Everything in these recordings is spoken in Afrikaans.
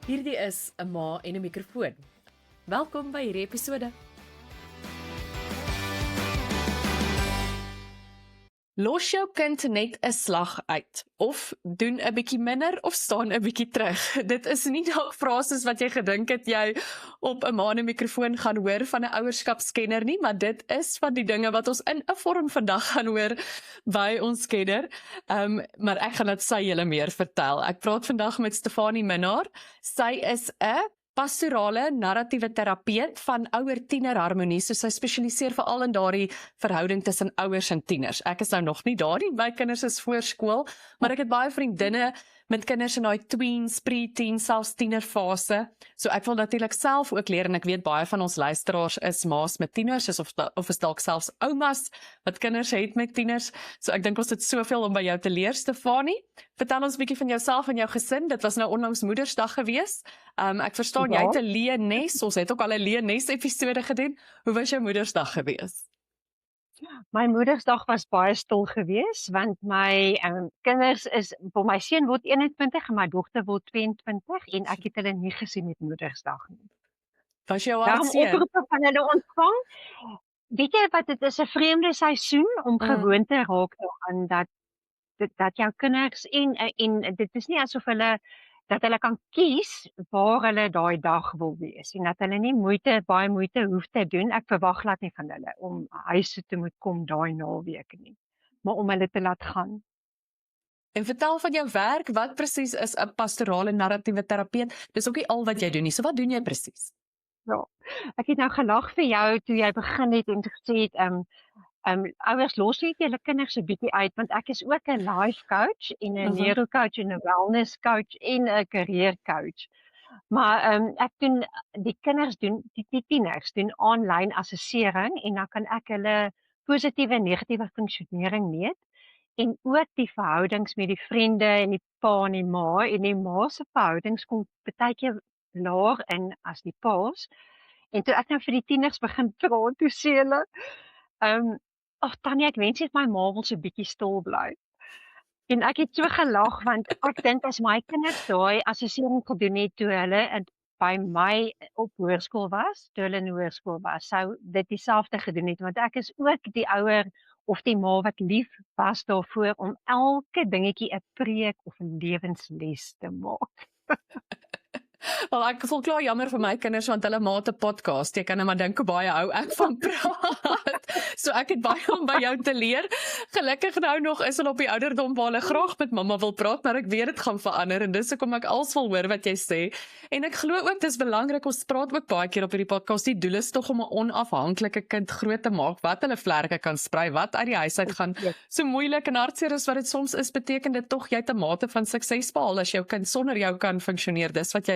Hierdie is 'n ma en 'n mikrofoon. Welkom by hierdie episode. Los jou kind net 'n slag uit, of doen 'n bietjie minder of staan 'n bietjie terug. Dit is nie dalk frases wat jy gedink het jy op 'n ma en 'n mikrofoon gaan hoor van 'n ouerskapskenner nie, maar dit is van die dinge wat ons in 'n vorm vandag gaan hoor by ons kenner. Maar ek gaan dit sy julle meer vertel. Ek praat vandag met Stefanie Minnaar. Sy is 'n pastorale narratiewe terapeut van ouer-tiener harmonie, so sy spesialiseer veral in daardie verhouding tussen ouers en tieners. Ek is nou nog nie daar nie, my kinders is voorskool, maar ek het baie vriendinne met kinders in daai tweens, pre-teen, selfs tienerfase. So ek wil natuurlik self ook leer, en ek weet baie van ons luisteraars is ma's met tieners, of is dalk selfs oumas wat kinders het met tieners. So ek dink ons het soveel om by jou te leer, Stefanie. Vertel ons 'n bietjie van jouself en jou gesin. Dit was nou onlangs Moedersdag gewees. Ek verstaan jy het 'n Leë-nes. Ons het ook al 'n Leë-nes episode gedoen. Hoe was jou Moedersdag gewees? My Moedersdag was baie stil gewees, want my kinders is, my seun word 21 en my dogter word 22 en ek het hulle nie gesien met Moedersdag nie. Was jou Daarom hartseer? oproepe van hulle ontvang. Weet jy wat, dit is 'n vreemde seisoen om gewoon te raak aan dat jou kinders en dit is nie asof hulle kan kies waar hulle daai dag wil wees en dat hulle nie baie moeite hoef te doen. Ek verwag glad nie van hulle om huis toe te moet kom daai naweek nie, maar om hulle te laat gaan. En vertel van jou werk, wat presies is 'n pastorale narratiewe terapeut? Dis ook nie al wat jy doen nie. So wat doen jy presies? Ja, ek het nou gelag vir jou toe jy begin het en gesê het ouers, los net julle kinders 'n bietjie uit, want ek is ook 'n life coach en 'n neurocoach en 'n wellness coach en 'n career coach. Maar ek doen die tieners doen aanlyn assessering en dan kan ek hulle positiewe en negatiewe funksionering meet en ook die verhoudings met die vriende en die pa en die ma, en die ma se verhoudings kom baie keer laer in as die pa's. En toe ek nou vir die tieners begin praat, toe sê hulle ag Tanya, ek wens net my ma wil so 'n bietjie stil bly. En ek het so gelag want ek dink as my kinders daai assessering gedoen het toe hulle by my op hoërskool was, toe hulle in hoërskool was, sou dit dieselfde gedoen het, want ek is ook die ouer of die ma wat lief was daarvoor om elke dingetjie 'n preek of 'n lewensles te maak. Wel, ek voel klaar jammer vir my kinders, want hulle maat 'n podcast. Jy kan net maar dink hoe baie hou ek van praat. So ek het baie om by jou te leer. Gelukkig nou nog is hulle op die ouderdom waar hulle graag met mamma wil praat, maar ek weet dit gaan verander en dis hoekom ek als wil hoor wat jy sê. En ek glo ook dis belangrik, ons praat ook baie keer op hierdie podcast, die doel is tog om 'n onafhanklike kind groot te maak, wat hulle vlerke kan sprei, wat uit die huis uit gaan. So moeilik en hartseer is wat dit soms is, beteken dit tog jy het 'n mate van sukses behaal as jou kind sonder jou kan funksioneer. Dis wat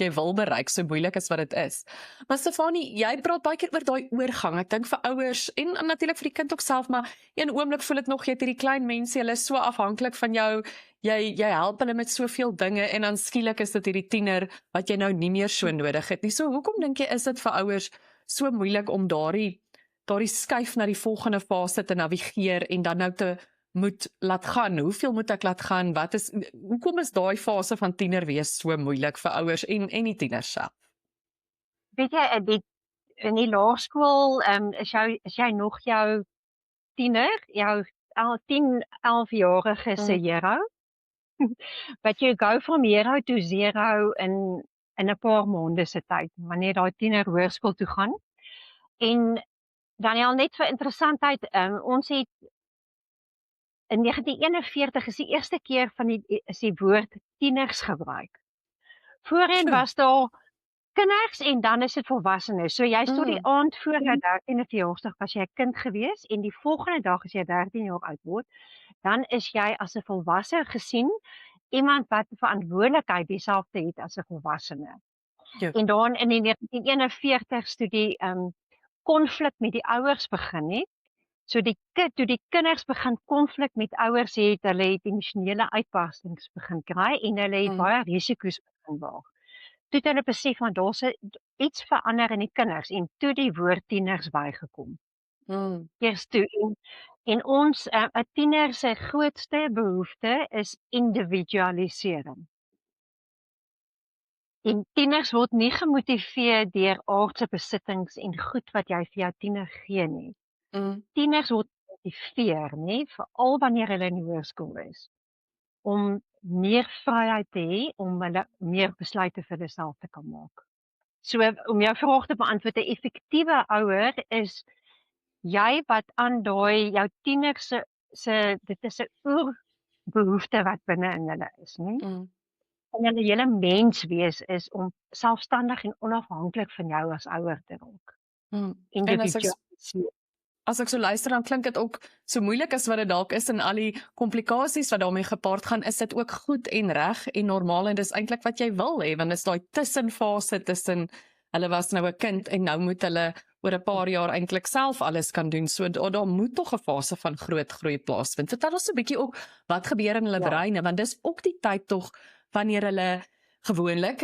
jy wil bereik, so moeilik as wat dit is. Maar Stefanie, jy praat baie keer oor daai oorgang. Ek dink vir ouers en natuurlik vir die kind ook self, maar een oomblik voel dit nog jy het hierdie klein mense, hulle is so afhanklik van jou. Jy help hulle met soveel dinge en dan skielik is dit hierdie tiener wat jy nou nie meer so nodig het nie. So hoekom dink jy is dit vir ouers so moeilik om daardie skuif na die volgende fase te navigeer en dan nou te moet laat gaan? Hoeveel moet ek laat gaan? Hoekom is daai fase van tiener wees so moeilik vir ouers en die tieners self? Weet jy, in die laerskool is jy nog jou tiener, jou 10, 11-jarige se hero. But you go from hero to zero in 'n paar maande se tyd, wanneer daai tiener hoërskool toe gaan. En Daniel, net vir interessantheid, ons het in 1941 is die eerste keer is die woord tieners gebruik. Voorheen was daar kinders en dan is dit volwassenes. So jy tot die aand voor jou 13de verjaarsdag was jy 'n kind gewees en die volgende dag as jy 13 jaar oud word, dan is jy as 'n volwasse gesien, iemand wat verantwoordelikheid dieselfde het as 'n volwassene. En dan in die 1941 toe die konflik met die ouers begin het, so toe die kinders begin konflik met ouers het, hulle het emosionele uitbarstings begin kry en hulle het baie risiko's begin waag. Toe het hulle besef van daar's iets verander in die kinders en toe die woord tieners bygekom. Eers toe en ons 'n tiener se grootste behoefte is individualisering. En tieners word nie gemotiveer deur aardse besittings en goed wat jy vir jou tiener gee nie. Tieners word gemotiveer, nê, veral wanneer hulle in die hoërskool is, om meer vryheid te hê om hulle meer besluite vir hulle self te kan maak. So om jou vraag te beantwoord, 'n effektiewe ouer is jy wat aan daai jou tiener se dit is 'n oerbehoefte wat binne in hulle is, nê? En hulle hele menswees is om selfstandig en onafhanklik van jou as ouer te raak. En as ek so luister, dan klink dit ook so moeilik as wat dit dalk is en al die komplikasies wat daarmee gepaard gaan, is dit ook goed en reg en normaal en dis eintlik wat jy wil hê, want dit is daai tussenfase tussen hulle was nou 'n kind en nou moet hulle oor 'n paar jaar eintlik self alles kan doen. So daar moet tog 'n fase van groot groei plaasvind. Vertel ons 'n bietjie ook wat gebeur in hulle breine, want dis ook die tyd tog wanneer hulle gewoonlik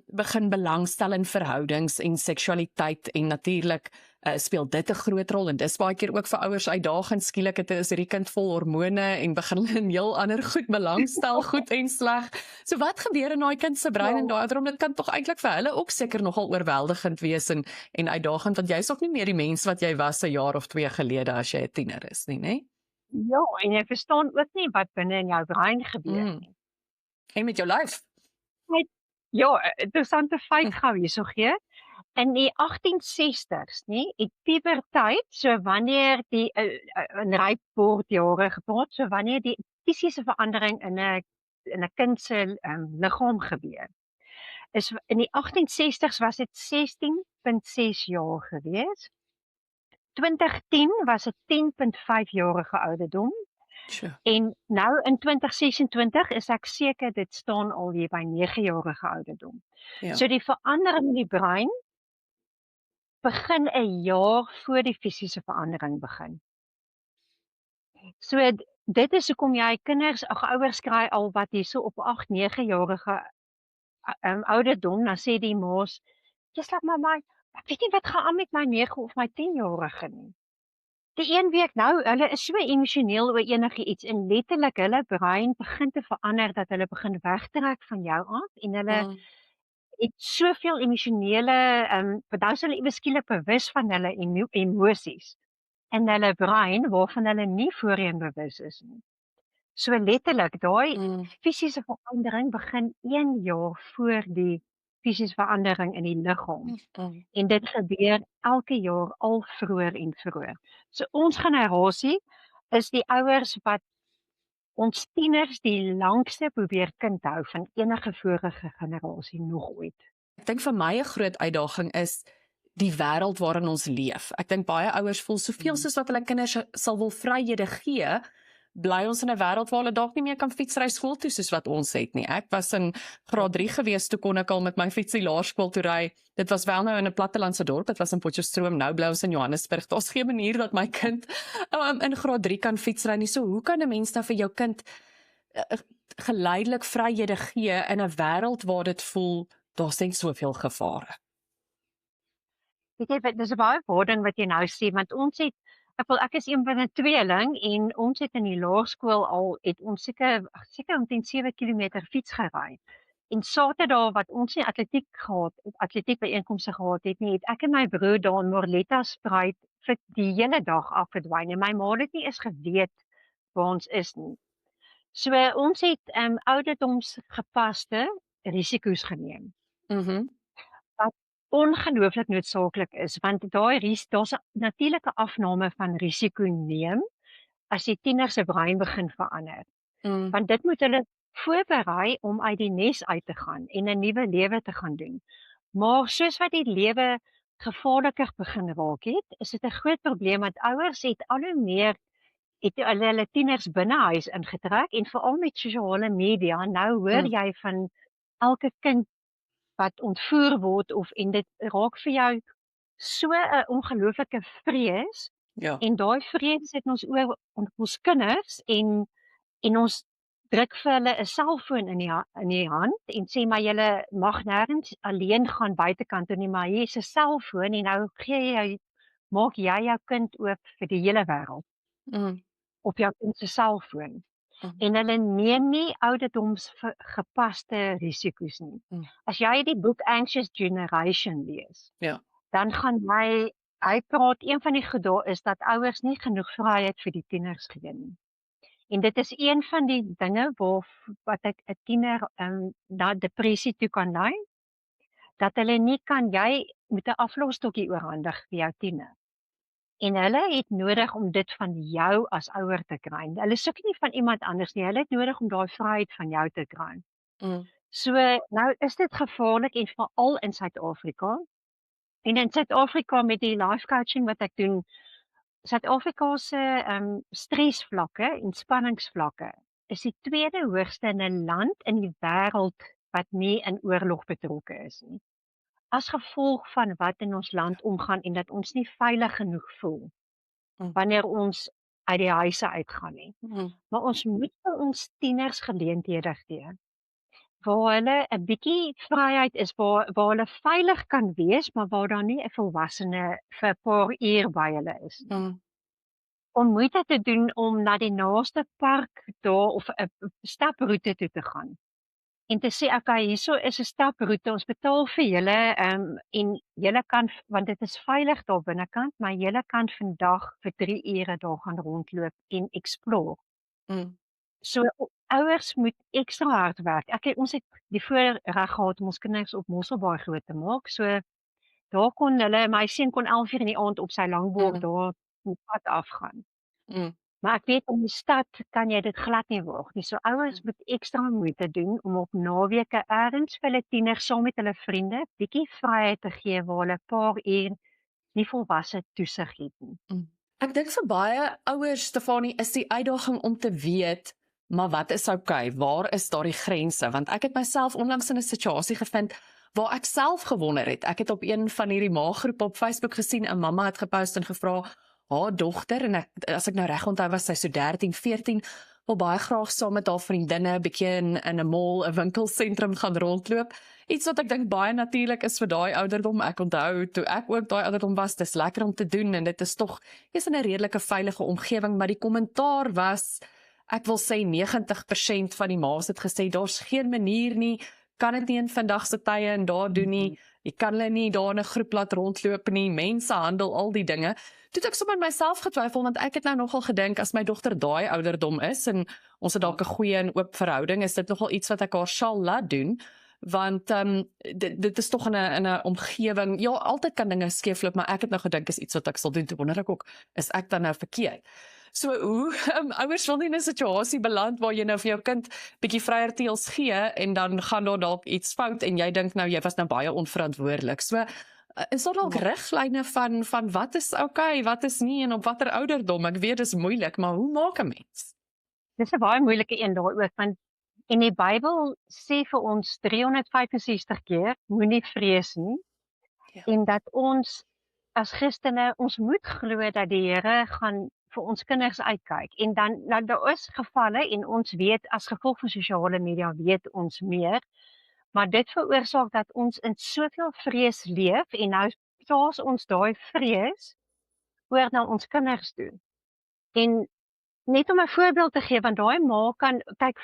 begin belangstel in verhoudings en seksualiteit en natuurlik speel dit 'n groot rol en dis baie keer ook vir ouers uitdagend. Skielik het hierdie kind vol hormone en begin hulle in heel ander goed belangstel, goed en sleg. So wat gebeur in daai kind se brein en daai ouderdom? Dit kan tog eintlik vir hulle ook seker nogal oorweldigend wees en uitdagend, want jy's ook nie meer die mens wat jy was 'n jaar of 2 gelede as jy 'n tiener is nie, né? Ja, en jy verstaan ook nie wat binne in jou brein gebeur nie. En met jou lyf. Ja, interessante feit gou hierso gee. In die 1860s, nê, het puberteit, so wanneer die in ryp word jare gepraat, so wanneer die fisiese verandering in 'n kind se liggaam gebeur. Is in die 1860s was dit 16.6 jaar gewees. 2010 was dit 10.5 jarige ouderdom. Sure. En nou in 2026 is ek seker dit staan al hier by 9 jarige ouderdom. Ja. So die verandering in die brein begin 'n jaar voor die fisiese verandering begin. So dit is hoekom jy ouers kry al wat hierso op 8, 9 jarige ouderdom, dan sê die ma's, "Just like my, ek weet nie wat gaan aan met my 9 of my 10 jarige nie." Die een week nou, hulle is so emosioneel oor enigiets en letterlik hulle brein begin te verander dat hulle begin wegtrek van jou af en hulle het soveel emosionele want nou is hulle ewe skielik bewus van hulle emosies in hulle brein waarvan hulle nie voorheen bewus is nie. So letterlik daai fisiese verandering begin 1 jaar voor die fisiese verandering in die liggaam. En dit gebeur elke jaar al vroeër en vroeër. So ons generasie is die ouers wat ons tieners die langste probeer kind hou van enige vorige generasie nog ooit. Ek dink vir my 'n groot uitdaging is die wêreld waarin ons leef. Ek dink baie ouers voel soveel soos wat hulle kinders sal wil vryhede gee, bly ons in 'n wêreld waar hulle dalk nie meer kan fietsry skool toe soos wat ons het nie. Ek was in graad 3 gewees toe kon ek al met my fietsie laerskool toe ry. Dit was wel nou in 'n plattelandse dorp, dit was in Potchefstroom, nou bly ons in Johannesburg. Daar's geen manier dat my kind in graad 3 kan fietsry nie. So hoe kan 'n mens nou vir jou kind geleidelik vryhede gee in 'n wêreld waar dit voel daar's net soveel gevare? Weet jy, dis 'n baie woording wat jy nou sê, want ons het ek is een van 'n tweeling en ons het in die laerskool al het ons seker omtrent 7 km fiets gery. En Saterdag wat ons nie atletiek byeenkomste gehad het nie, het ek en my broer daar in Morletta Spruit vir die hele dag afgedwyn en my ma het nie eens geweet waar ons is nie. So ons het ouderdomsgepaste risiko's geneem. Wat ongelooflik noodsaaklik is, want daar's 'n natuurlike afname van risiko neem as die tiener se brein begin verander. Want dit moet hulle voorberei om uit die nes uit te gaan en 'n nuwe lewe te gaan doen. Maar soos wat die lewe gevaarliker begin raak het, is dit 'n groot probleem want ouers het al hoe meer hulle tieners binne huis ingetrek en veral met sosiale media. Nou hoor jy van elke kind wat ontvoer word en dit raak vir jou so 'n ongelooflike vrees. Ja. En daai vrees het ons oor ons kinders en ons druk vir hulle 'n selfoon in die hand en sê maar julle mag nêrens alleen gaan buitekant toe nie, maar hier is 'n selfoon en nou maak jy jou kind oop vir die hele wêreld. Op jou kind se selfoon. En hulle neem nie ouderdomsgepaste risiko's nie. As jy die boek Anxious Generation lees, Ja. dan gaan hy praat, een van die goed daar is dat ouers nie genoeg vryheid vir die tieners gee nie. En dit is een van die dinge wat 'n tiener na depressie toe kan lei, dat hulle nie kan, jy moet 'n aflosstokkie oorhandig vir jou tiener. En hulle het nodig om dit van jou as ouer te kry. Hulle soek nie van iemand anders nie, hulle het nodig om daai vryheid van jou te kry. So, nou is dit gevaarlik en veral in Suid-Afrika. En in Suid-Afrika met die life coaching wat ek doen, Suid-Afrika se stresvlakke en spanningsvlakke is die tweede hoogste in 'n land in die wêreld wat nie in oorlog betrokke is nie. As gevolg van wat in ons land omgaan en dat ons nie veilig genoeg voel wanneer ons uit die huise uitgaan nie. Maar ons moet vir ons tieners geleenthede gee waar hulle 'n bietjie vryheid is, waar hulle veilig kan wees, maar waar daar nie 'n volwassene vir 'n paar uur by hulle is nie. Om moeite te doen om na die naaste park daar of 'n staproete toe te gaan. En te sê, okay, hierso is 'n staproete, ons betaal vir julle en julle kan, want dit is veilig daar binnekant, maar julle kan vandag vir 3 ure daar gaan rondloop en explore. So ouers moet ekstra hard werk. Ons het die voorreg gehad om ons kinders op Mosselbaai groot te maak. So daar kon hulle, my seun kon 11:00 in die aand op sy langboard daar op pad afgaan. Maar ek weet in die stad kan jy dit glad nie waag nie. So ouers moet ekstra moeite doen om op naweke ergens vir hulle tieners saam met hulle vriende bietjie vryheid te gee waar hulle 'n paar uur nie volwasse toesig het nie. Ek dink vir baie ouers, Stefanie, is die uitdaging om te weet, maar wat is okay? Waar is daardie grense? Want ek het myself onlangs in 'n situasie gevind waar ek self gewonder het. Ek het op een van hierdie maaggroepe op Facebook gesien, 'n mamma het gepost en gevra, haar dogter, en as ek nou reg onthou was sy so 13, 14, wil baie graag saam met haar vriendinne 'n bietjie in 'n mall, 'n winkelsentrum gaan rondloop. Iets wat ek dink baie natuurlik is vir daai ouderdom. Ek onthou toe ek ook daai ouderdom was, dis lekker om te doen en dit is tog is in 'n redelike veilige omgewing, maar die kommentaar was, ek wil sê 90% van die ma's het gesê daar's geen manier nie, kan dit nie in vandag se tye en daar doen nie. Jy kan hulle nie daar in 'n groep laat rondloop nie, mensenhandel, al die dinge. Toe het ek sommer myself getwyfel, want ek het nou nogal gedink, as my dogter daai ouderdom is, en ons het dalk 'n goeie en oop verhouding, is dit nogal iets wat ek haar sal laat doen, want dit is tog in 'n omgewing, ja, altyd kan dinge skeefloop, maar ek het nou gedink, is iets wat ek sal doen, toe wonder ek ook, is ek dan nou verkeerd? So hoe, ouers wil nie in 'n situasie beland waar jy nou vir jou kind bietjie vryer teels gee, en dan gaan daar dalk iets fout, en jy dink nou, jy was nou baie onverantwoordelik. So, is daar dalk riglyne van wat is okay, wat is nie, en op watter ouderdom? Ek weet dis moeilik, maar hoe maak 'n mens? Dis 'n baie moeilike een daar ook, want in die Bybel sê vir ons 365 keer, moenie vrees nie, en dat ons as Christene, ons moet glo dat die Here gaan vir ons kinders uitkyk. En dan, nou daar is gevalle, en ons weet, as gevolg van sosiale media, weet ons meer, maar dit veroorsaak dat ons in soveel vrees leef, en nou plaas ons daai vrees oor na ons kinders toe. En net om 'n voorbeeld te gee, want daai ma kan, kyk,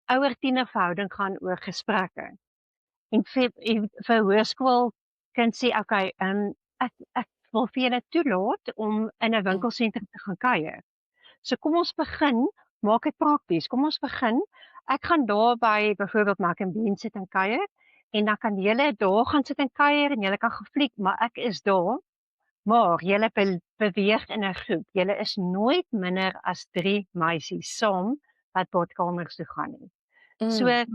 ouer-tiener verhouding gaan oor gesprekke. En vir hoërskool kind sê, okay, ek wil vir julle toelaat om in 'n winkelsentrum te gaan kuier. So kom ons begin, maak dit prakties. Kom ons begin, ek gaan daar by byvoorbeeld Mac and Bean sit en kuier, en dan kan julle daar gaan sit en kuier, en julle kan gefliek, maar ek is daar, maar julle beweeg in 'n groep. Julle is nooit minder as 3 meisies saam wat badkamers toe gaan nie. So,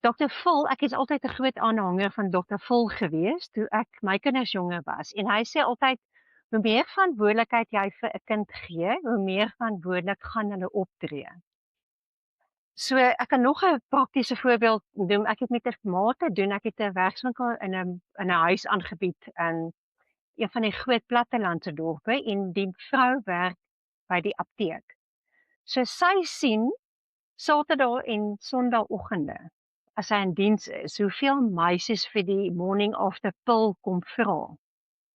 Dr. Phil, ek is altyd 'n groot aanhanger van Dr. Phil gewees, toe ek my kinders jonger was. En hy sê altyd, hoe meer verantwoordelikheid jy vir 'n kind gee, hoe meer verantwoordelik gaan hulle optree. So, ek kan nog 'n praktiese voorbeeld doen. Ek het met 'n ma te doen, ek het 'n werkswinkel in 'n huis aangebied in een van die groot plattelandse dorpe, en die vrou werk by die apteek. So sy sien Saterdag en Sondagoggende, as sy in diens is, hoeveel meisies vir die morning after pill kom vra.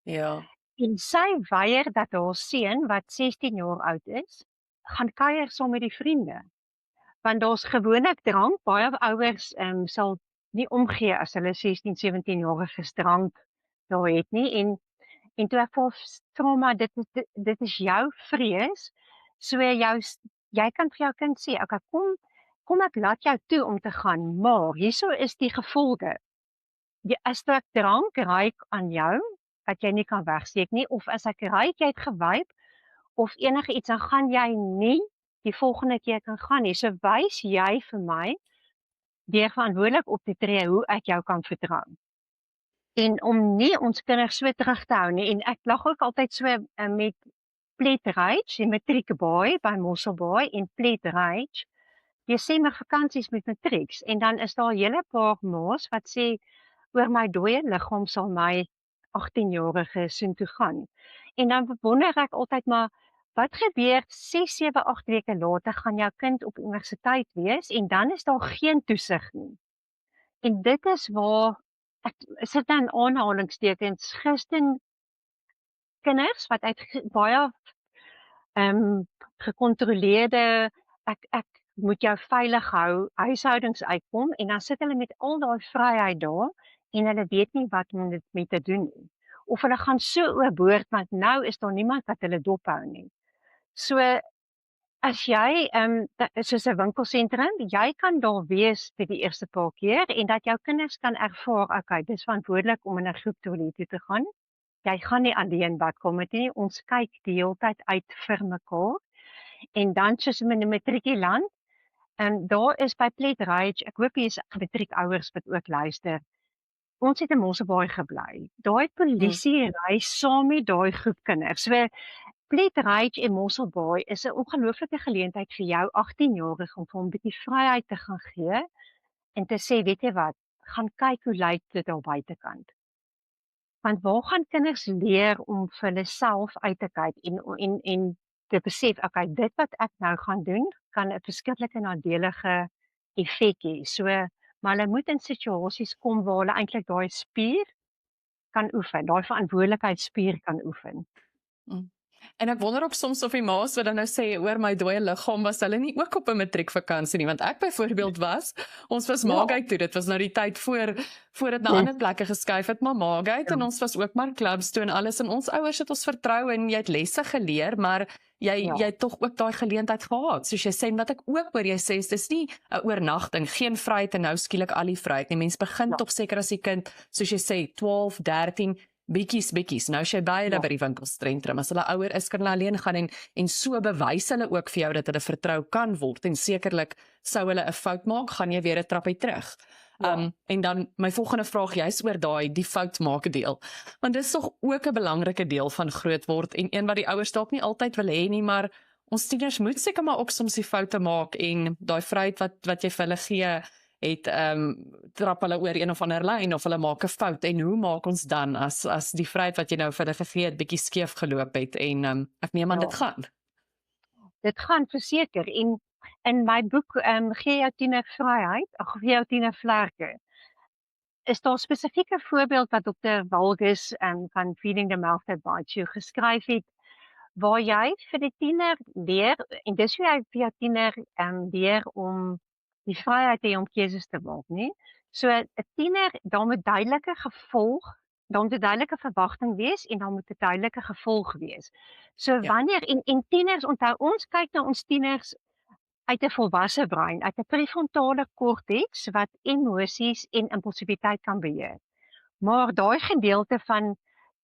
Ja. En sy weier dat haar seun, wat 16 jaar oud is, gaan kuier saam met die vriende. Want daar's gewoonlik drank, baie ouers sal nie omgee as hulle 16, 17-jariges drank daar het nie en toe ek vir haar vra maar dit is jou vrees, so jy kan vir jou kind sê, okay, kom ek laat jou toe om te gaan, maar hierso is die gevolge. As ek drank ruik aan jou, wat jy nie kan wegsteek nie, of as ek ruik jy het gewyp, of enige iets, dan gaan jy nie die volgende keer kan gaan nie. So wys jy vir my, deur verantwoordelik op te tree, hoe ek jou kan vertrou. En om nie ons kinders so terug te hou nie, en ek lag ook altyd so met Pletterage, die matriekbaai by Mosselbaai en Pletterage, Desember vakansies met matrieks, en dan is daar 'n hele paar ma's wat sê, oor my dooie liggaam sal my 18-jarige soontoe gaan. En dan wonder ek altyd maar, wat gebeur 6, 7, 8 weke later gaan jou kind op universiteit wees en dan is daar geen toesig nie. En dit is waar ek sit dan in aanhalingstekens Christen kinders wat uit baie gecontroleerde, ek moet jou veilig hou, huishoudings uitkom en dan sit hulle met al daai vryheid daar en hulle weet nie wat om dit mee te doen nie. Of hulle gaan so oorboord want nou is daar niemand wat hulle dop hou nie. So as jy soos 'n winkelsentrum, jy kan daar wees vir die eerste paar keer en dat jou kinders kan ervaar, okay, dis verantwoordelik om in 'n groep toilet toe te gaan. Jy gaan nie alleen badkamer toe nie, ons kyk die hele tyd uit vir mekaar. En dan soos in 'n matriekeland, daar is by Pletterage, ek hoop hier is matriekouers wat ook luister. Ons het in Mosselbaai gebly. Daai polisie ry saam met daai groep kinders. So Pletterage en Mosselbaai is 'n ongelooflike geleentheid vir jou 18-jarige om vir hom 'n bietjie vryheid te gaan gee en te sê, weet jy wat, gaan kyk hoe lyk dit daar buitekant. Want waar gaan kinders leer om vir hulle self uit te kyk en te besef, okay, dit wat ek nou gaan doen, kan 'n verskriklike nadelige effek hê. So, maar hulle moet in situasies kom waar hulle eintlik daai spier kan oefen, daai verantwoordelikheidsspier kan oefen. En ek wonder op soms of die ma's wat dan nou sê, oor my dooie liggaam, was hulle nie ook op 'n matriekvakansie nie, want ek byvoorbeeld ons was Maagate toe, dit was nou die tyd voor dit na ander plekke geskuif het, maar Maagate, en ons was ook maar clubs toe en alles, en ons ouers het ons vertrou en jy het lesse geleer, maar jy het tog ook daai geleentheid gehad, soos jy sê, en wat ek ook oor jy sê, is dis nie 'n oornagting, geen vryheid en nou skielik al die vryheid nie, mens begin tog seker as die kind, soos jy sê, 12, 13, bietjies, nou as jy by hulle by die winkelstrentrum, as hulle ouer is, kan hulle alleen gaan en so bewys hulle ook vir jou dat hulle vertrou kan word, en sekerlik sou hulle 'n fout maak, gaan jy weer 'n trappie terug. En dan my volgende vraag, jy's oor die fout maak deel, want dis tog ook 'n belangrike deel van groot word, en een wat die ouers dalk nie altyd wil hê nie, maar ons tieners moet seker maar ook soms die foute maak, en daai vryheid wat jy vir hulle gee, het trap hulle oor een of ander lyn of hulle maak 'n fout, en hoe maak ons dan as die vryheid wat jy nou vir hulle gegee het bietjie skeef geloop het, en ek neem aan dit gaan. Dit gaan verseker, en in my boek gee jou tiener vryheid, of gee jou tiener vlerke, is daar 'n spesifieke voorbeeld wat Dr. Walgus van Feeding the Mouth That Bites You geskryf het, waar jy vir die tiener leer, en dis hoe jy vir jou tiener leer om die vryheid te hê om keuses te maak, nie? So 'n tiener, daar moet duidelike verwagting wees en daar moet 'n duidelike gevolg wees. So wanneer en tieners, onthou, ons kyk na ons tieners uit 'n volwasse brein, uit 'n prefrontale korteks wat emosies en impulsiwiteit kan beheer. Maar daai gedeelte van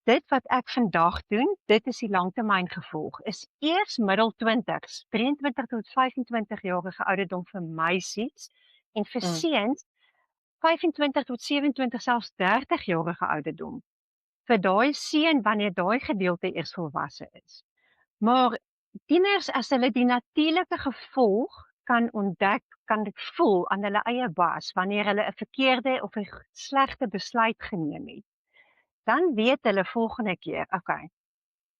dit wat ek vandag doen, dit is die langtermyngevolg, is eers middel 20s, 23 tot 25 jarige ouderdom vir meisies, en vir seuns 25 tot 27, selfs 30 jarige ouderdom. Vir daai seun wanneer daai gedeelte eers volwasse is. Maar tieners, as hulle die natuurlike gevolg kan ontdek, kan dit voel aan hulle eie bas, wanneer hulle 'n verkeerde of 'n slegte besluit geneem het, dan weet hulle volgende keer, okay,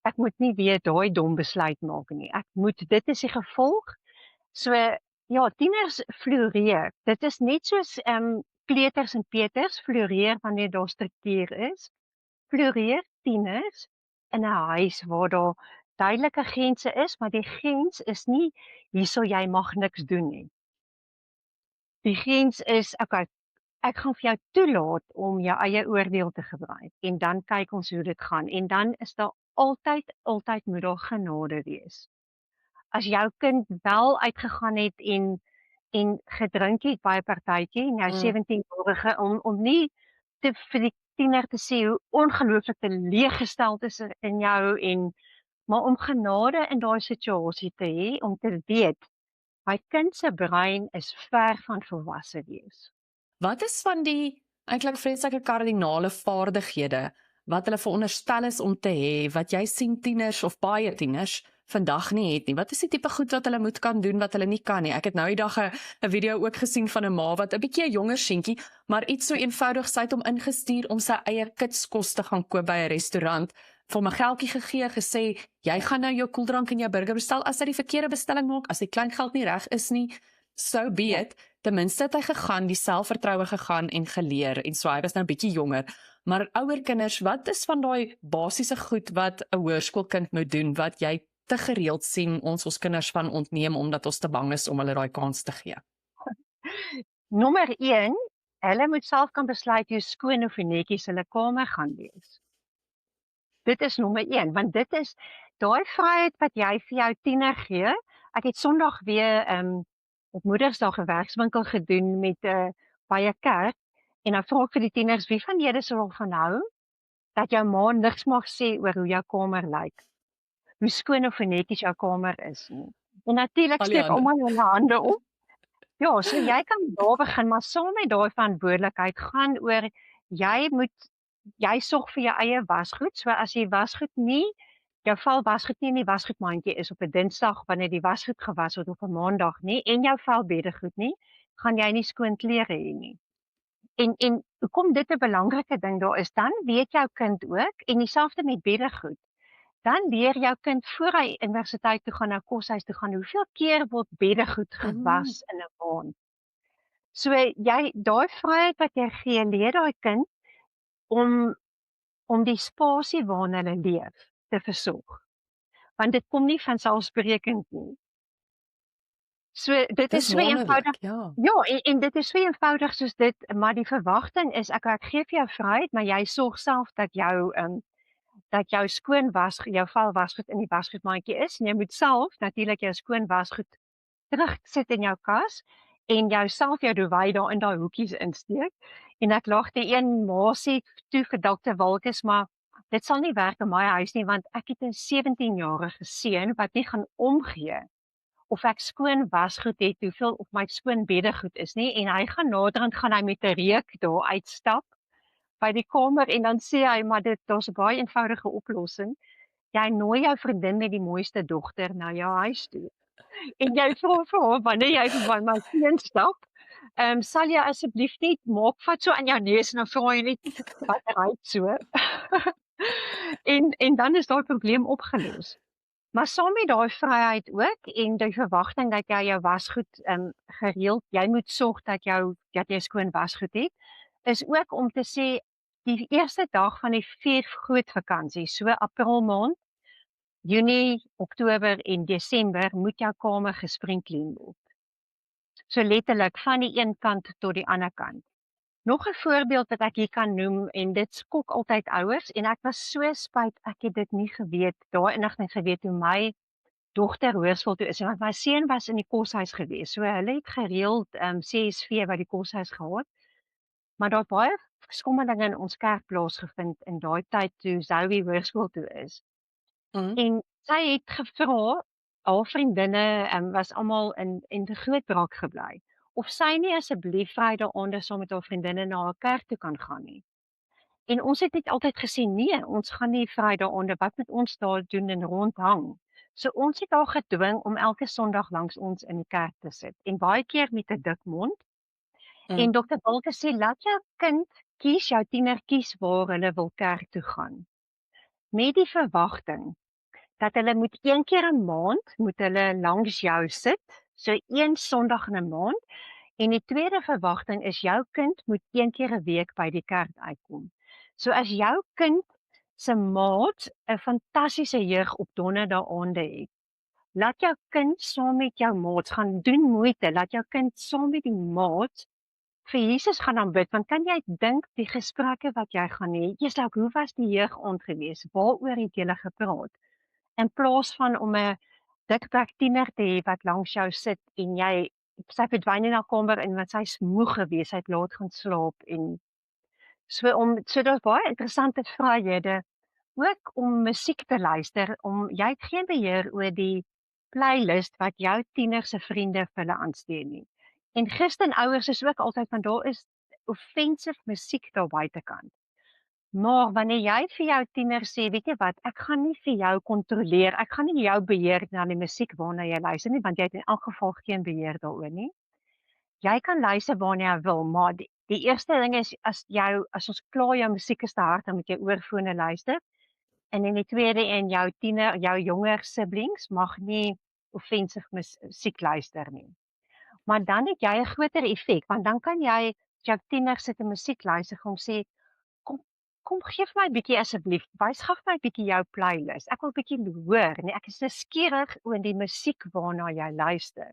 ek moet nie weer daai dom besluit maak nie. Dit is die gevolg. So, ja, tieners floreer. Dit is net soos kleuters en peters floreer wanneer daar struktuur is. Floreer tieners in 'n huis waar daar duidelike grense is, maar die grens is nie hierso jy mag niks doen nie. Die grens is, okay, ek gaan vir jou toelaat om jou eie oordeel te gebruik en dan kyk ons hoe dit gaan en dan is daar altyd moet daar genade wees. As jou kind wel uitgegaan het en gedrink het by 'n partytjie en jou 17-jarige om nie vir die tiener te sê hoe ongelooflik teleeggesteld is in jou maar om genade in daai situasie te hê om te weet my kind se brein is ver van volwasse wees. Wat is van die eintlik vreeslike kardinale vaardighede wat hulle veronderstel is om te hê, wat jy sien tieners of baie tieners vandag nie het nie? Wat is die tipe goed wat hulle moet kan doen wat hulle nie kan nie? Ek het nou die dag 'n video ook gesien van 'n ma wat 'n bietjie 'n jonger seentjie, maar iets so eenvoudig, sy het hom ingestuur om sy eie kitskos te gaan koop by 'n restaurant, vir hom 'n geldjie gegee, gesê jy gaan nou jou koeldrank en jou burger bestel. As hy die verkeerde bestelling maak, as die kleingeld nie reg is nie, so be it. Ten minste het hy gegaan, die selfvertroue gegaan en geleer, en so hy was nou 'n bietjie jonger. Maar ouer kinders, wat is van daai basiese goed wat 'n hoërskoolkind moet doen, wat jy te gereeld sien ons kinders van ontneem, omdat ons te bang is om hulle daai kans te gee? Nommer 1, hulle moet self kan besluit hoe skoon of hoe netjies hulle kamer gaan wees. Dit is nommer 1, want dit is daai vryheid wat jy vir jou tiener gee. Ek het Sondag weer op Moedersdag 'n werkswinkel gedoen met by 'n kerk en dan vra ek vir die tieners, wie van julle sal van hou dat jou ma niks mag sê oor hoe jou kamer lyk, hoe skoon of hoe netjies jou kamer is nie. En natuurlik Al die steek hande. almal hulle hande op. Ja, so jy kan daar begin, maar saam met daai verantwoordelikheid gaan oor jy sorg vir jou eie wasgoed. So as jy wasgoed nie, jou vel wasgoed nie in die wasgoedmandjie is op 'n Dinsdag wanneer die wasgoed gewas word op 'n Maandag nie en jou vel beddegoed nie, gaan jy nie skoon klere hê nie. En hoekom dit 'n belangrike ding daar is, dan weet jou kind ook en dieselfde met beddegoed. Dan leer jou kind voor hy universiteit toe gaan, na koshuis toe gaan, hoeveel keer word beddegoed gewas in 'n maand. So jy daai vryheid wat jy gee, leer daai kind om die spasie waarin hulle leef te versorg. Want dit kom nie van selfsprekend nie. So dit is so eenvoudig. Ja. Ja, en dit is so eenvoudig soos dit, maar die verwagting is ek gee vir jou vryheid, maar jy sorg self dat jou skoon was, jou vel wasgoed in die wasgoedmandjie is en jy moet self natuurlik jou skoon wasgoed terugsit in jou kas en jouself jou duvet daar in daai hoekies insteek. En ek lag die een ma sê toe vir Dr. Walkes, maar dit sal nie werk in my huis nie want ek het 'n 17-jarige seun wat nie gaan omgee of ek skoon wasgoed het, hoeveel op my skoon beddegoed is nie en hy gaan naderhand gaan hy met 'n reuk daar uitstap by die kamer en dan sê hy, maar daar's 'n baie eenvoudige oplossing. Jy nooi jou vriendin met die mooiste dogter na jou huis toe. En jy vra vir haar wanneer jy by my seun stap, sal jy asseblief net vat so aan jou neus en dan vra jy net wat ryk so. en dan is daai probleem opgelos. Maar saam met daai vryheid ook en die verwagting dat jy jou wasgoed gereeld, jy moet sorg dat jy skoon wasgoed het, is ook om te sê die eerste dag van die 4 groot vakansies, so April maand, Junie, Oktober en Desember moet jou kamer gespringkleen word. So letterlik van die een kant tot die ander kant. Nog 'n voorbeeld wat ek hier kan noem en dit skok altyd ouers en ek was so spyt ek het dit nie geweet, daai inligting geweet toe my dogter hoërskool toe is want my seun was in die koshuis gewees. So hulle het gereeld CSV by die koshuis gehad. Maar daar het baie skommelinge in ons kerk plaasgevind in daai tyd toe Zoe hoërskool toe is. En sy het gevra, haar vriendinne was almal in die Grootbraak gebly, of sy nie asseblief Vrydae-aande saam met haar vriendinne na haar kerk toe kan gaan nie. En ons het net altyd gesê, nee, ons gaan nie Vrydae-aande, wat moet ons daar doen en rondhang? So ons het haar gedwing om elke Sondag langs ons in die kerk te sit, en baie keer met 'n dik mond. En Dr. Walkes sê, laat jou kind kies, jou tiener kies waar hulle wil kerk toe gaan. Met die verwagting dat hulle moet 1 keer 'n maand moet hulle langs jou sit, so 1 Sondag in 'n maand. En die tweede verwagting is jou kind moet 1 keer 'n week by die kerk uitkom. So as jou kind se maat 'n fantastiese jeug op donderdae-aande het, laat jou kind saam met jou maats gaan doen moeite, laat jou kind saam met die maats vir Jesus gaan aanbid, want kan jy dink die gesprekke wat jy gaan hê, Jesus, hoe was die jeugaand gewees, waaroor het julle gepraat, in plaas van om 'n dikbek tiener te hê wat langs jou sit en sy verdwyn in haar kamer in want sy's moeg gewees, sy het laat gaan slaap en so daar's baie interessante vryhede ook om musiek te luister, jy het geen beheer oor die playlist wat jou tiener se vriende vir hulle aansteur nie. En Christenouers is ook altyd van daar is offensive musiek daar buitekant. Maar wanneer jy vir jou tiener sê, weet jy wat, ek gaan nie vir jou kontroleer, ek gaan nie jou beheer na die musiek waarna jy luister nie, want jy het in elk geval geen beheer daaroor nie. Jy kan luister waarna jy wil, maar die eerste ding is, as ons klaar jou musiek is te hard, dan moet jy oorfone luister. En in die tweede en jou tiener, jou jonger siblings mag nie offensive musiek luister nie. Maar dan het jy 'n groter effek, want dan kan jy jou tiener sit en musiek luister om sê, kom gee vir my 'n bietjie asseblief, wys gou vir my 'n bietjie jou playlist. Ek wil 'n bietjie hoor, nee, ek is nuuskierig oor die musiek waarna jy luister.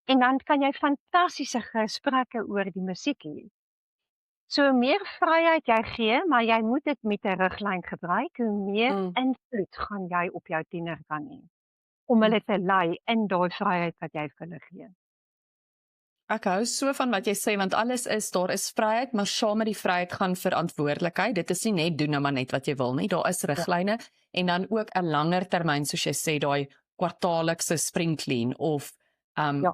En dan kan jy fantastiese gesprekke oor die musiek hê. So hoe meer vryheid jy gee, maar jy moet dit met 'n riglyn gebruik, hoe meer invloed gaan jy op jou tiener kan hê, om hulle te lei in daai vryheid wat jy vir hulle gee. Ek hou so van wat jy sê, want alles daar is vryheid, maar saam met die vryheid gaan verantwoordelikheid. Dit is nie net doen nou maar net wat jy wil nie, daar is riglyne, en dan ook 'n langer termyn, soos jy sê, daai kwartaallikse spring clean, of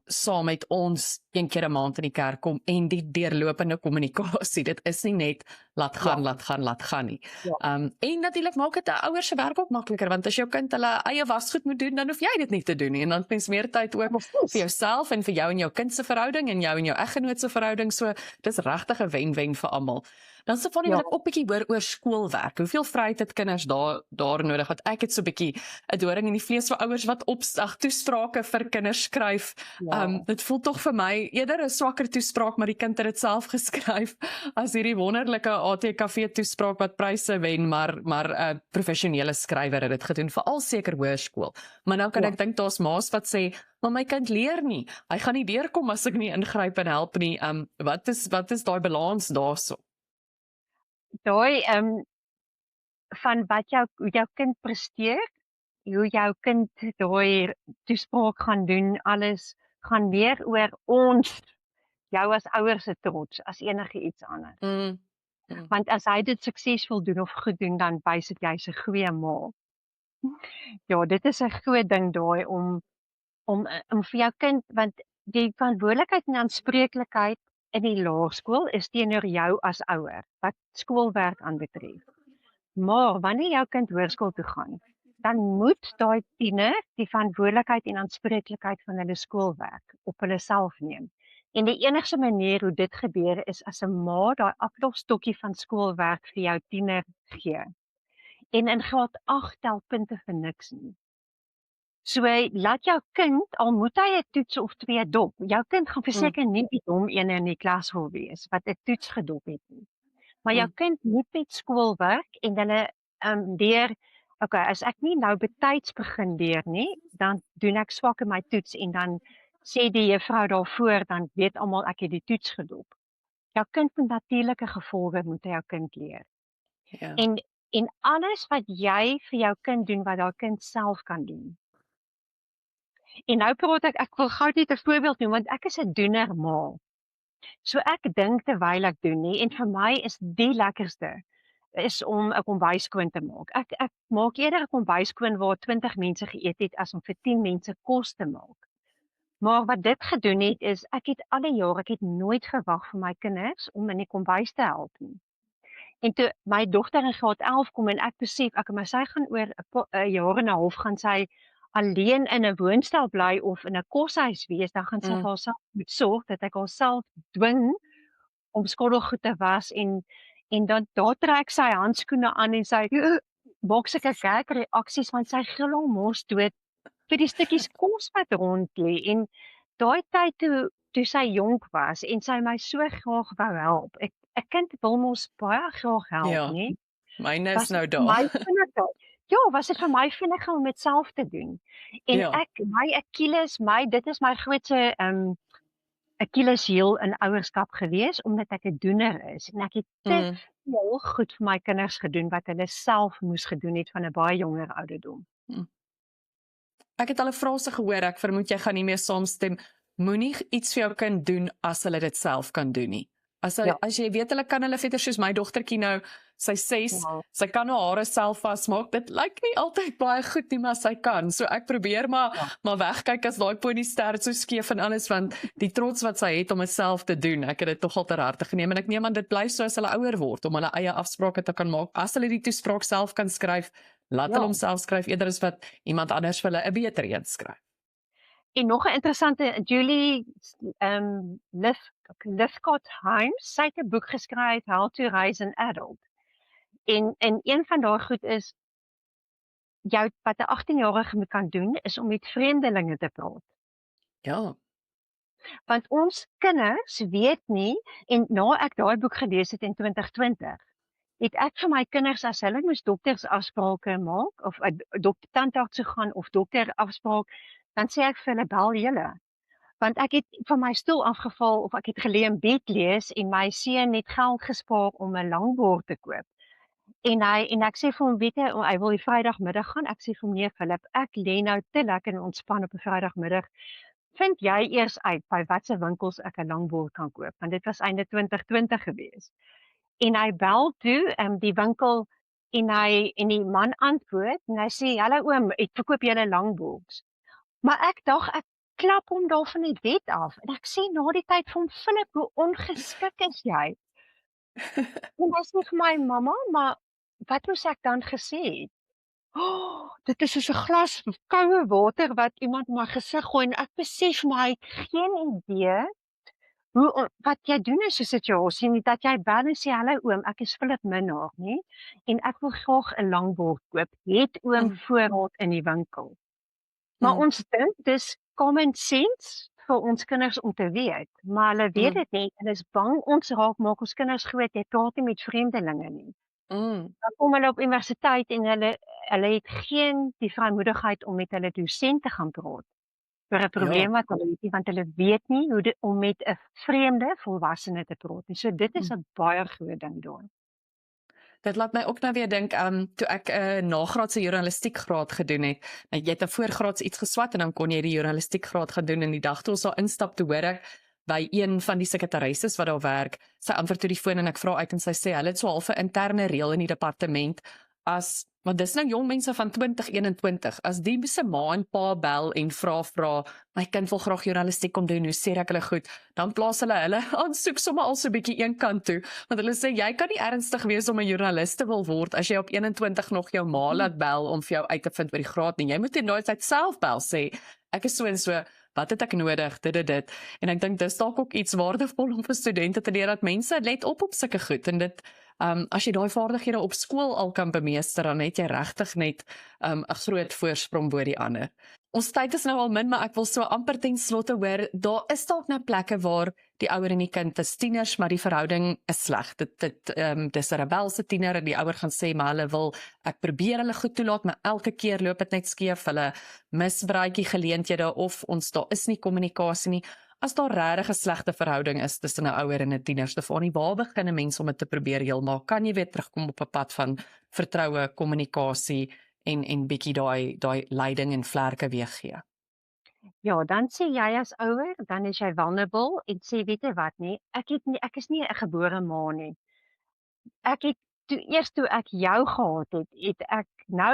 saam met ons een keer 'n maand in die kerk kom, en die deurlopende kommunikasie, dit is nie net laat gaan nie. En natuurlik maak dit 'n ouer se werk ook makliker, want as jou kind hulle eie wasgoed moet doen, dan hoef jy dit nie te doen nie, en dan het mens meer tyd ook vir jouself, en vir jou en jou kind se verhouding, en jou en jou eggenoot se verhouding, so dis regtig 'n wen-wen vir almal. Dan Stefanie, wil ek ook bietjie hoor oor skoolwerk. Hoeveel vryheid het kinders daar nodig? Want ek het so bietjie 'n doring in die vlees vir ouers wat toesprake vir kinders skryf. Dit voel tog vir my eerder 'n swakker toespraak, maar die kind het dit self geskryf, as hierdie wonderlike ATKV toespraak wat pryse wen, maar 'n professionele skrywer het dit gedoen, veral seker hoërskool. Maar nou kan ek dink daar's ma's wat sê, maar my kind leer nie. Hy gaan nie deurkom as ek nie ingryp en help nie. Wat is daai balans daarso? Daai van wat jou kind presteer, hoe jou kind daai toespraak gaan doen, alles gaan meer oor ons, jou as ouers se trots, as enige iets anders. Want as hy dit suksesvol doen of goed doen, dan wys dit jy's 'n goeie ma. Ja, dit is 'n groot ding daai om vir jou kind, want die verantwoordelikheid en aanspreeklikheid in die laerskool is teenoor jou as ouer, wat skoolwerk aanbetref. Maar wanneer jou kind hoërskool toe gaan, dan moet daai tiener die verantwoordelikheid en aanspreeklikheid van hulle skoolwerk op hulle self neem. En die enigste manier hoe dit gebeur is as 'n ma daai aflosstokkie van skoolwerk vir jou tiener gee. En in graad 8 tel punte vir niks nie. So laat jou kind, al moet hy 'n toets of 2 dop, jou kind gaan verseker nie die dom een in die klas wil wees wat 'n toets gedop het nie. Maar jou kind moet met skoolwerk en hulle leer, okay, as ek nie nou betyds begin leer nie, dan doen ek swak in my toets en dan sê die juffrou daarvoor, dan weet almal ek het die toets gedop. Jou kind met natuurlike gevolge moet jou kind leer. Ja. En alles wat jy vir jou kind doen, wat jou kind self kan doen. En nou praat ek wil gou net 'n voorbeeld noem, want ek is 'n doener ma. So ek dink terwyl ek doen nie, en vir my is die lekkerste is om 'n kombuis skoon te maak. Ek maak eerder 'n kombuis skoon waar 20 mense geëet het as om vir 10 mense kos te maak. Maar wat dit gedoen het is, ek het nooit gewag vir my kinders om in die kombuis te help nie. En toe my dogter in graad 11 kom en ek besef, maar sy gaan oor 'n jaar en 'n half gaan sy alleen in 'n woonstel bly of in 'n koshuis wees, dan gaan sy vir haarself moet sorg dat ek haarself dwing om skottelgoed te was en dan daar trek sy handskoene aan en sy maak sulke gek reaksies, want sy gil hom mos dood vir die stukkies kos wat rond lê. En daai tyd toe sy jonk was en sy my so graag wou help. 'n kind wil mos baie graag help, nie? Myne is nou daar. ja, was dit vir my vinniger om dit self te doen. En Ja. my Achilles, dit is my grootste Achilleshiel in ouerskap gewees, omdat ek 'n doener is. En ek het te Mm. veel goed vir my kinders gedoen wat hulle self moes gedoen het van 'n baie jonger ouderdom. Mm. Ek het al 'n frase gehoor, ek vermoed jy gaan nie mee saamstem. Moenie iets vir jou kind doen as hulle dit self kan doen nie. Ja, As jy weet hulle kan hulle vetter, soos my dogtertjie nou, sy 6, ja, sy kan haar hare self vasmaak. Dit lyk nie altyd baie goed nie, maar sy kan. So ek probeer ja. maar wegkyk as daai ponyster so skeef en alles, want die trots wat sy het om dit self te doen, ek het dit tog al ter harte geneem en ek neem aan dit bly so as hulle ouer word om hulle eie afsprake te kan maak. As hulle die toespraak self kan skryf, laat hulle Ja. hom self skryf eerder as wat iemand anders vir hulle 'n beter een skryf. En nog 'n interessante, Julie Lifcott Himes, sy het 'n boek geskryf, How to Raise an Adult. En een van daai goed is wat 'n 18-jarige moet kan doen, is om met vreemdelinge te praat. Ja. Want ons kinders weet nie, en na ek daai boek gelees het in 2020, het ek vir my kinders, as hulle moes doktersafsprake maak, of 'n tandarts toe gaan of dokterafspraak, dan sê ek vir hulle, bel julle. Want ek het van my stoel afgeval of ek het gelê in bed lees en my seun het geld gespaar om 'n langbord te koop. En ek sê vir hom, weet jy, hy wil die Vrydagmiddag gaan. Ek sê vir hom, nee Philip, ek lê nou te lekker en ontspan op 'n Vrydagmiddag. Vind jy eers uit by watse winkels ek 'n langbord kan koop, want dit was einde 2020 gewees. En hy bel toe die winkel en die man antwoord en hy sê, hallo oom, ek verkoop julle langboards. Maar ek dink ek klap hom daar van die bed af en ek sê na die tyd vir hom, Philip, hoe ongeskik is jy? En hy sê vir my, mamma, maar wat moes ek dan gesê het? Oh, dit is soos 'n glas koue water wat iemand in my gesig gooi en ek besef my hy het geen idee wat jy doen in so 'n situasie nie, dat jy bel en sê, hallo oom, ek is Philip Minnar, nê, en ek wil graag 'n langbord koop. Het oom voorraad in die winkel? Maar ons dink dis common sense vir ons kinders om te weet, maar hulle weet dit nie. Hulle is bang ons maak ons kinders groot, jy praat nie met vreemdelinge nie. Dan kom hulle op universiteit en hulle het geen die vrymoedigheid om met hulle dosent te gaan praat oor 'n probleem wat hulle het nie, want hulle weet nie hoe om met 'n vreemde volwassene te praat nie. So dit is 'n baie groot ding daar. Dit laat my ook nou weer dink aan toe ek 'n nagraadse journalistiekgraad gedoen het. Nou jy het 'n voorgraads iets geswat en dan kon jy die journalistiekgraad gaan doen en die dag toe ons daar instap toe hoor ek by een van die sekretarisses wat daar werk, sy antwoord toe die foon en ek vra uit en sy sê hulle het so half 'n interne reël in die departement want dis nou jong mense van 2021, as die se ma en pa bel en vra, my kind wil graag journalistiek kom doen, hoe sê ek hulle goed, dan plaas hulle aansoek sommer al so 'n bietjie een kant toe, want hulle sê, jy kan nie ernstig wees om 'n joernalis te wil word, as jy op 21 nog jou ma laat bel om vir jou uit te vind oor die graad nie, jy moet in daai tyd self bel, sê, ek is so en so, wat het ek nodig, dit, en ek dink dis dalk ook iets waardevol om vir studente te leer, dat mense let op sulke goed, en dit, as jy daai vaardighede op skool al kan bemeester, dan het jy regtig net 'n groot voorsprong bo die ander. Ons tyd is nou al min, maar ek wil so amper ten slotte hoor, daar is dalk nou plekke waar die ouer en die kind is tieners, maar die verhouding is sleg. Dis 'n rebelse tiener en die ouer gaan sê, maar ek probeer hulle goed toelaat, maar elke keer loop dit net skeef, hulle misbruik die geleenthede of daar is nie kommunikasie nie. As daar regtig 'n slegte verhouding is tussen 'n ouer en 'n tiener, Stefanie, waar begin 'n mens om dit te probeer heel maak? Kan jy weer terugkom op 'n pad van vertroue, kommunikasie en bietjie daai leiding en vlerke weer gee? Ja, dan sê jy as ouer, dan is jy vulnerable en sê, weet jy wat nie, ek is nie 'n gebore ma nie. Ek het toe ek jou gehad het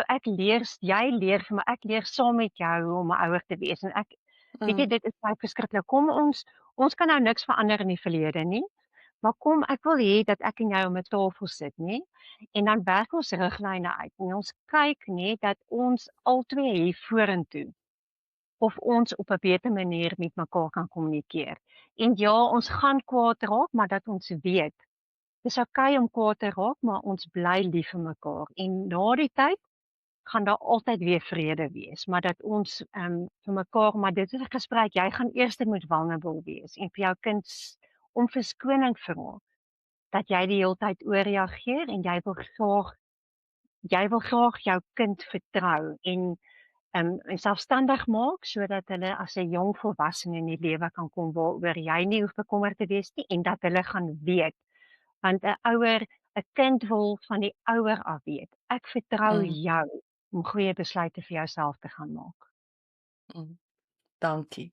ek leer, jy leer vir my, ek leer saam met jou hoe om 'n ouer te wees en weet jy, dit is baie verskriklik. Kom ons kan nou niks verander in die verlede nie, maar kom, ek wil hê dat ek en jy om 'n tafel sit, nê? En dan werk ons riglyne uit en ons kyk net dat ons albei hier vorentoe of ons op 'n beter manier met mekaar kan kommunikeer. En ja, ons gaan kwaad raak, maar dat ons weet, dis okay om kwaad te raak, maar ons bly lief vir mekaar. En na die tyd gaan daar altyd weer vrede wees, maar dat ons vir mekaar, maar dit is 'n gesprek, jy gaan eers moet vulnerable wees en vir jou kind om verskoning vra dat jy die hele tyd ooreageer en jy wil graag jy wil graag jou kind vertrou en selfstandig maak sodat hulle as 'n jong volwassene in die lewe kan kom waaroor jy nie hoef bekommerd te wees nie en dat hulle gaan weet. Want 'n kind wil van die ouer af weet. Ek vertrou Mm, jou om goeie besluite vir jouself te gaan maak. mm, dankie.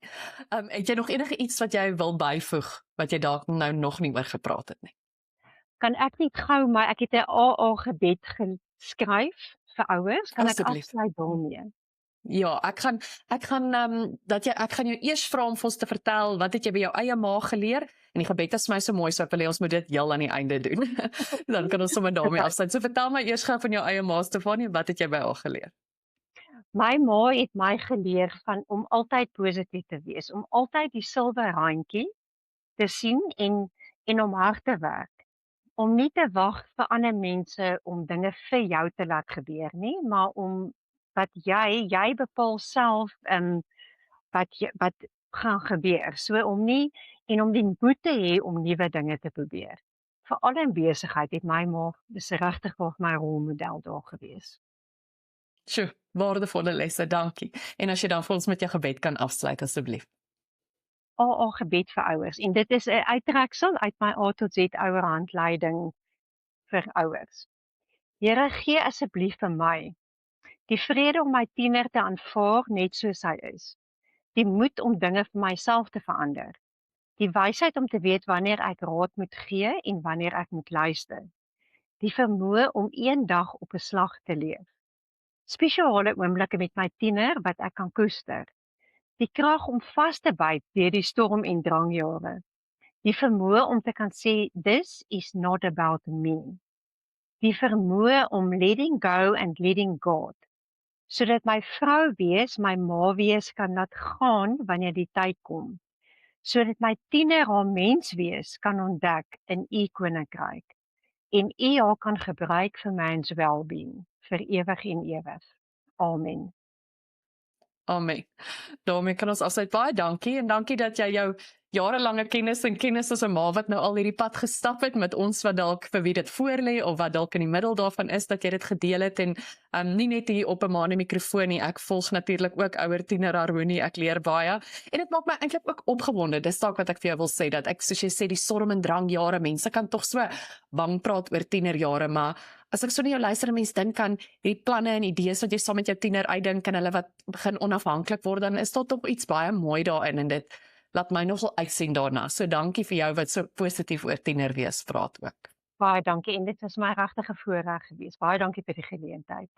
Het jy nog enige iets wat jy wil byvoeg wat jy dalk nou nog nie oor gepraat het nie? Kan ek net gou maar ek het 'n AA gebed geskryf vir ouers, kan ek Asseblief. afsluit daarmee? Ja, ek gaan jou eers vra om vir ons te vertel wat het jy by jou eie ma geleer en die gebed is vir my so mooi so ek wil hê ons moet dit heel aan die einde doen. Dan kan ons sommer daarmee afsluit. So vertel my eers gou van jou eie ma Stefanie, wat het jy by haar geleer? My ma het my geleer van om altyd positief te wees, om altyd die silwer randjie te sien en om hard te werk. Om nie te wag vir ander mense om dinge vir jou te laat gebeur nie, maar om wat jy bepaal self wat gaan gebeur. So om nie en om die moed te hê om nuwe dinge te probeer. Veral in besigheid het my ma dis regtig vir my rolmodel daar gewees. Sjoe, waardevolle lesse, dankie. En as jy dan vir ons met jou gebed kan afsluit asseblief. AA gebed vir ouers en dit is 'n uittreksel uit my A tot Z ouerhandleiding vir ouers. Here, gee asseblief vir my die vrede om my tiener te aanvaar net soos hy is. Die moed om dinge vir myself te verander. Die wysheid om te weet wanneer ek raad moet gee en wanneer ek moet luister. Die vermoë om een dag op 'n slag te leef. Spesiale oomblikke met my tiener wat ek kan koester. Die krag om vas te byt deur die storm en drangjare. Die vermoë om te kan sê this is not about me. Die vermoë om letting go and letting God. Sodat my vrou wees, my ma wees kan laat gaan wanneer die tyd kom. Sodat my tiener haar mens wees kan ontdek in u koninkryk en u haar kan gebruik vir mans well-being vir ewig en ewig. Amen. Amen. Daarmee kan ons afsluit. Baie dankie en dankie dat jy jou jarelange kennis as 'n ma wat nou al hierdie pad gestap het met ons wat dalk vir wie dit voorlê of wat dalk in die middel daarvan is dat jy dit gedeel het en nie net hier op 'n maande mikrofoon nie. Ek volg natuurlik ook ouer tiener Harmonie. Ek leer baie en dit maak my eintlik ook opgewonde. Dis dalk wat ek vir jou wil sê dat ek soos jy sê die storm en drangjare, mense kan tog so bang praat oor tienerjare, maar as ek so na jou luister en mens dink aan hierdie planne en idees wat jy saam met jou tiener uitdink en hulle wat begin onafhanklik word, dan is daar tog iets baie mooi daarin en dit laat my nogal uitsien daarna. So dankie vir jou wat so positief oor tiener wees praat ook. Baie dankie en dit was my regtig 'n voorreg geweest. Baie dankie vir die geleentheid.